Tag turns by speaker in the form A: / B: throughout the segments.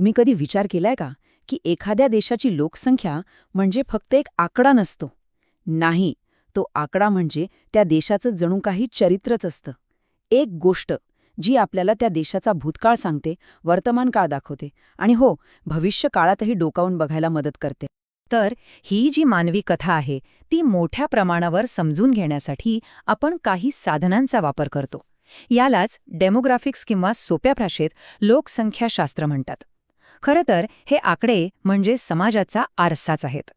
A: तुम्ही कधी विचार केलाय का की एखाद्या देशाची लोकसंख्या म्हणजे फक्त एक आकडा नसतो? नाही, तो आकडा म्हणजे त्या देशाचं जणू काही चरित्रच असतं. एक गोष्ट जी आपल्याला त्या देशाचा भूतकाळ सांगते, वर्तमान काळ दाखवते आणि हो, भविष्य काळातही डोकावून बघायला मदत करते.
B: तर ही जी मानवी कथा आहे ती मोठ्या प्रमाणावर समजून घेण्यासाठी आपण काही साधनांचा वापर करतो. यालाच डेमोग्राफिक्स किंवा सोप्या भाषेत लोकसंख्याशास्त्र म्हणतात. खरं तर हे आकडे म्हणजे समाजाचा आरसाच आहेत.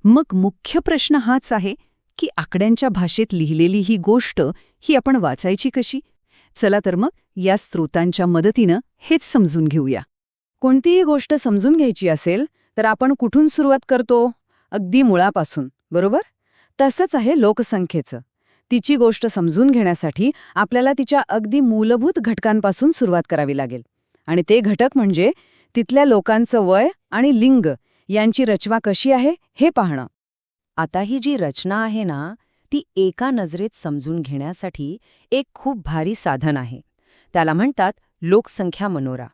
A: मग मुख्य प्रश्न हाच आहे की आकड्यांच्या भाषेत लिहिलेली ही गोष्ट ही आपण वाचायची कशी? चला तर मग या स्रोतांच्या मदतीनं हेच समजून घेऊया. कोणतीही गोष्ट समजून घ्यायची असेल तर आपण कुठून सुरुवात करतो? अगदी मुळापासून, बरोबर? तसंच आहे लोकसंख्येचं. तिची गोष्ट समजून घेण्यासाठी आपल्याला तिच्या अगदी मूलभूत घटकांपासून सुरुवात करावी लागेल. आणि ते घटक म्हणजे तिथल्या लोकांचं वय आणि लिंग यांची रचना कशी आहे हे पाहणं. आता ही जी रचना आहे ना, ती एका नजरेत समजून घेण्यासाठी एक खूप भारी साधन आहे. त्याला म्हणतात लोकसंख्या मनोरा.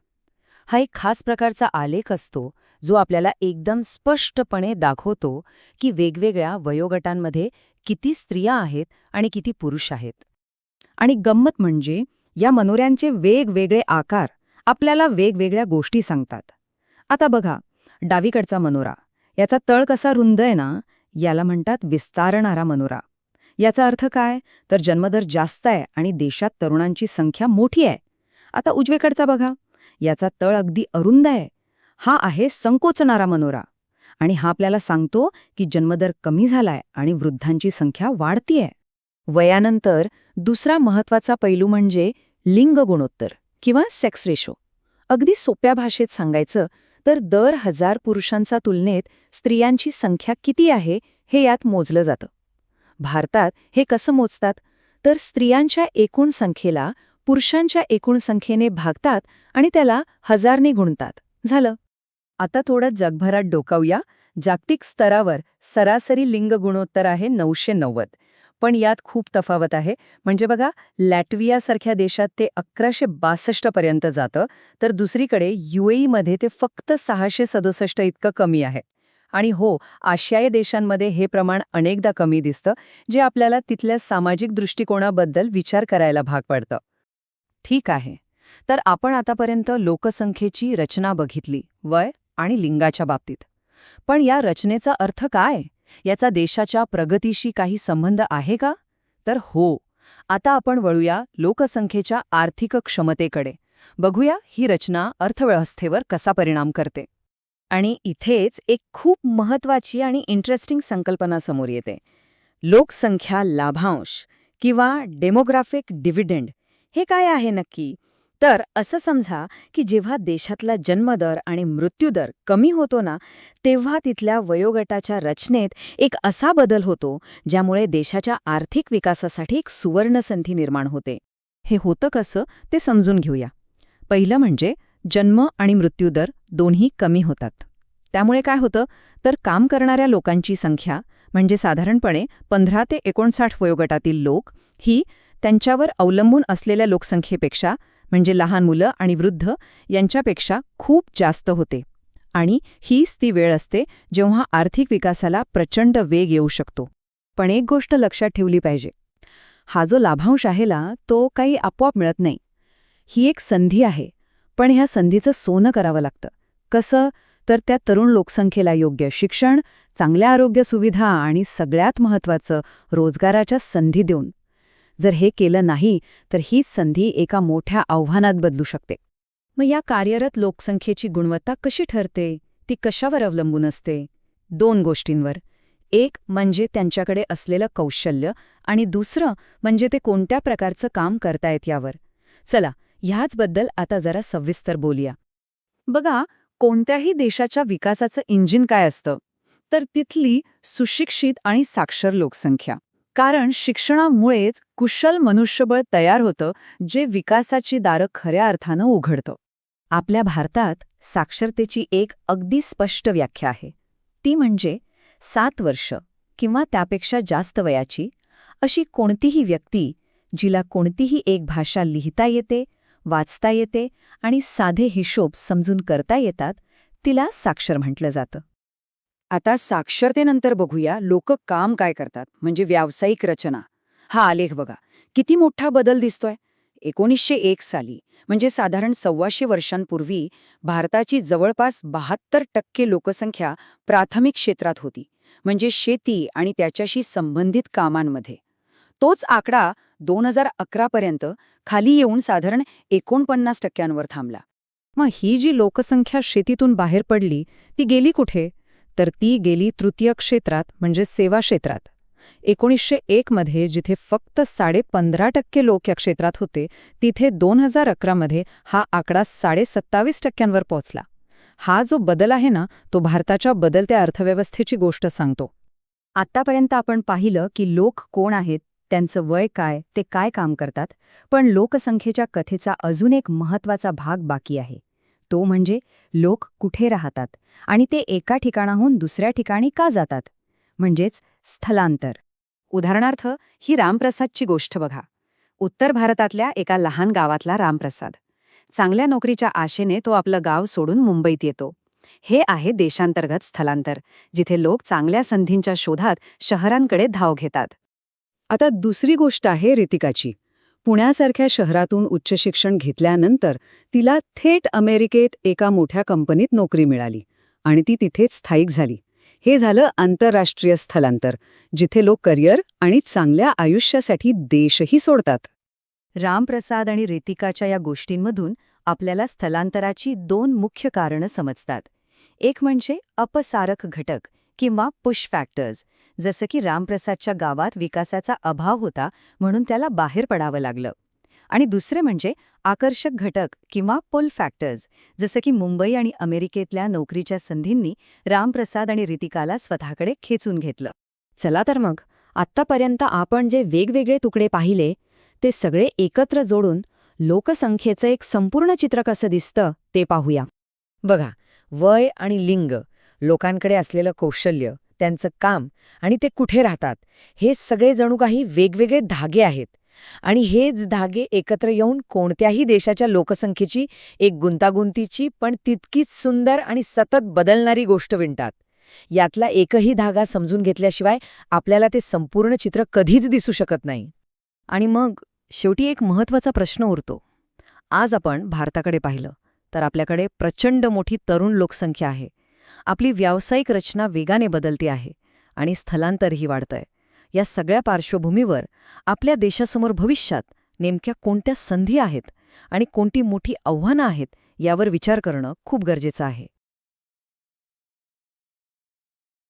A: हा एक खास प्रकारचा आलेख असतो जो आपल्याला एकदम स्पष्टपणे दाखवतो की वेगवेगळ्या वयोगटांमध्ये किती स्त्रिया आहेत आणि किती पुरुष आहेत. आणि गंमत म्हणजे या मनोऱ्यांचे वेगवेगळे आकार आपल्याला वेगवेगळ्या गोष्टी सांगतात. आता बघा, डावीकडचा मनोरा, याचा तळ कसा रुंद आहे ना, याला म्हणतात विस्तारणारा मनोरा. याचा अर्थ काय? तर जन्मदर जास्त आहे आणि देशात तरुणांची संख्या मोठी आहे. आता उजवीकडचा बघा, याचा तळ अगदी अरुंद आहे. हा आहे संकोचणारा मनोरा. आणि हा आपल्याला सांगतो की जन्मदर कमी झालाय आणि वृद्धांची संख्या वाढतीये. वयानंतर दुसरा महत्वाचा पैलू म्हणजे लिंग गुणोत्तर किंवा सेक्स रेशो. अगदी सोप्या भाषेत सांगायचं तर दर 1000 पुरुषांच्या तुलनेत स्त्रियांची संख्या किती आहे हे यात मोजलं जातं. भारतात हे कसं मोजतात? तर स्त्रियांच्या एकूण संख्येला पुरुषांच्या एकूण संख्येने भागतात आणि त्याला 1000ने गुणतात. झालं. आता थोडं जगभरात डोकावूया. जागतिक स्तरावर सरासरी लिंग गुणोत्तर आहे 990. पण यात खूप तफावत आहे. म्हणजे बघा, लॅटवियासारख्या देशात ते 1162 पर्यंत जातं, तर दुसरीकडे UAE ते फक्त 667 इतकं कमी आहे. आणि हो, आशियाई देशांमध्ये हे प्रमाण अनेकदा कमी दिसतं, जे आपल्याला तिथल्या सामाजिक दृष्टिकोनाबद्दल विचार करायला भाग पडतं. ठीक आहे, तर आपण आतापर्यंत लोकसंख्येची रचना बघितली, वय आणि लिंगाच्या बाबतीत. पण या रचनेचा अर्थ काय? याचा देशाच्या प्रगतीशी काही संबंध आहे का? तर हो. आता आपण वळूया लोकसंख्येच्या आर्थिक क्षमतेकडे. बघूया ही रचना अर्थव्यवस्थेवर कसा परिणाम करते. आणि इथेच एक खूप महत्वाची आणि इंटरेस्टिंग संकल्पना समोर येते. लोकसंख्या लाभांश किंवा डेमोग्राफिक डिव्हिडंड हे काय आहे नक्की? तर असं समजा की जेव्हा देशातला जन्मदर आणि मृत्यूदर कमी होतो ना, तेव्हा तिथल्या वयोगटाच्या रचनेत एक असा बदल होतो ज्यामुळे देशाच्या आर्थिक विकासासाठी एक सुवर्णसंधी निर्माण होते. हे होतं कसं ते समजून घेऊया. पहिलं म्हणजे जन्म आणि मृत्यूदर दोन्ही कमी होतात. त्यामुळे काय होतं? तर काम करणाऱ्या लोकांची संख्या म्हणजे साधारणपणे 15 ते 59 वयोगटातील लोक ही त्यांच्यावर अवलंबून असलेल्या लोकसंख्येपेक्षा म्हणजे लहान मुलं आणि वृद्ध यांच्यापेक्षा खूप जास्त होते. आणि हीच ती वेळ असते जेव्हा आर्थिक विकासाला प्रचंड वेग येऊ शकतो. पण एक गोष्ट लक्षात ठेवली पाहिजे. हा जो लाभांश आहे ना, तो काही आपोआप मिळत नाही. ही एक संधी आहे, पण ह्या संधीचं सोनं करावं लागतं. कसं? तर त्या तरुण लोकसंख्येला योग्य शिक्षण, चांगल्या आरोग्य सुविधा आणि सगळ्यात महत्त्वाचं रोजगाराच्या संधी देऊन. जर हे केलं नाही तर ही संधी एका मोठ्या आव्हानात बदलू शकते. मग या कार्यरत लोकसंख्येची गुणवत्ता कशी ठरते? ती कशावर अवलंबून असते? 2 गोष्टींवर. एक म्हणजे त्यांच्याकडे असलेलं कौशल्य आणि दुसरं म्हणजे ते कोणत्या प्रकारचं काम करतायत यावर. चला, ह्याचबद्दल आता जरा सविस्तर बोलूया. बघा, कोणत्याही देशाच्या विकासाचं इंजिन काय असतं? तर तिथली सुशिक्षित आणि साक्षर लोकसंख्या. कारण शिक्षणामुळेच कुशल मनुष्यबळ तयार होतं, जे विकासाची दारं खऱ्या अर्थानं उघडतं. आपल्या भारतात साक्षरतेची एक अगदी स्पष्ट व्याख्या आहे. ती म्हणजे 7 वर्ष किंवा त्यापेक्षा जास्त वयाची अशी कोणतीही व्यक्ती जिला कोणतीही एक भाषा लिहिता येते,
B: वाचता येते आणि साधे हिशोब समजून करता येतात, तिला साक्षर म्हटलं जातं.
A: आता साक्षरतेनंतर बघूया लोक काम काय करतात, म्हणजे व्यावसायिक रचना. हा आलेख बघा, किती मोठा बदल दिसतोय. 1901 साली, म्हणजे साधारण 125 वर्षांपूर्वी, भारताची जवळपास 72% लोकसंख्या प्राथमिक क्षेत्रात होती, म्हणजे शेती आणि त्याच्याशी संबंधित कामांमध्ये. तोच आकडा 2011 पर्यंत खाली येऊन साधारण 49% थांबला.
B: मग ही जी लोकसंख्या शेतीतून बाहेर पडली, ती गेली कुठे? तर ती गेली तृतीय क्षेत्रात, म्हणजे सेवा क्षेत्रात. 1901 मध्ये जिथे फक्त 15.5% लोक या क्षेत्रात होते, तिथे 2011 मध्ये हा आकडा 27.5% पोहोचला. हा जो बदल आहे ना, तो भारताच्या बदलत्या अर्थव्यवस्थेची गोष्ट सांगतो. आतापर्यंत आपण पाहिलं की लोक कोण आहेत, त्यांचं वय काय, ते काय काम करतात, पण लोकसंख्येच्या कथेचा अजून एक महत्त्वाचा भाग बाकी आहे. तो म्हणजे लोक कुठे राहतात आणि ते एका ठिकाणाहून दुसऱ्या ठिकाणी का जातात, म्हणजेच स्थलांतर.
A: उदाहरणार्थ, ही रामप्रसादची गोष्ट बघा. उत्तर भारतातल्या एका लहान गावातला रामप्रसाद. चांगल्या नोकरीच्या आशेने तो आपलं गाव सोडून मुंबईत येतो. हे आहे देशांतर्गत स्थलांतर, जिथे लोक चांगल्या संधींच्या शोधात शहरांकडे धाव घेतात. आता दुसरी गोष्ट आहे रितिकाची. पुण्यासारख्या शहरातून उच्च शिक्षण घेतल्यानंतर तिला थेट अमेरिकेत एका मोठ्या कंपनीत नोकरी मिळाली आणि ती तिथेच स्थायिक झाली. हे झालं आंतरराष्ट्रीय स्थलांतर, जिथे लोक करिअर आणि चांगल्या आयुष्यासाठी देशही सोडतात.
B: रामप्रसाद आणि रितिकाच्या या गोष्टींमधून आपल्याला स्थलांतराची 2 मुख्य कारणं समजतात. एक म्हणजे अपसारक घटक किंवा पुश फॅक्टर्स, जसं की रामप्रसादच्या गावात विकासाचा अभाव होता म्हणून त्याला बाहेर पडावं लागलं. आणि दुसरे म्हणजे आकर्षक घटक किंवा पुल फॅक्टर्स, जसं की मुंबई आणि अमेरिकेतल्या नोकरीच्या संधींनी रामप्रसाद आणि रितिकाला स्वतःकडे खेचून घेतलं. चला तर मग, आत्तापर्यंत आपण जे वेगवेगळे तुकडे पाहिले, ते सगळे एकत्र जोडून लोकसंख्येचं एक संपूर्ण चित्र कसं दिसतं ते पाहूया. बघा, वय आणि लिंग, लोकांकडे असलेलं कौशल्य, त्यांचं काम आणि ते कुठे राहतात, हे सगळे जणू काही वेगवेगळे धागे आहेत. आणि हेच धागे एकत्र येऊन कोणत्याही देशाच्या लोकसंख्येची एक गुंतागुंतीची पण तितकीच सुंदर आणि सतत बदलणारी गोष्ट विणतात. यातला एकही धागा समजून घेतल्याशिवाय आपल्याला ते संपूर्ण चित्र कधीच दिसू शकत नाही. आणि मग शेवटी एक महत्त्वाचा प्रश्न उरतो. आज आपण भारताकडे पाहिलं तर आपल्याकडे प्रचंड मोठी तरुण लोकसंख्या आहे. आपली व्यावसायिक रचना वेगाने बदलते आहे आणि स्थलांतरही वाढतंय. या सगळ्या पार्श्वभूमीवर आपल्या देशासमोर भविष्यात नेमक्या कोणत्या संधी आहेत आणि कोणती मोठी आव्हानं आहेत, यावर विचार करणं खूप गरजेचं आहे.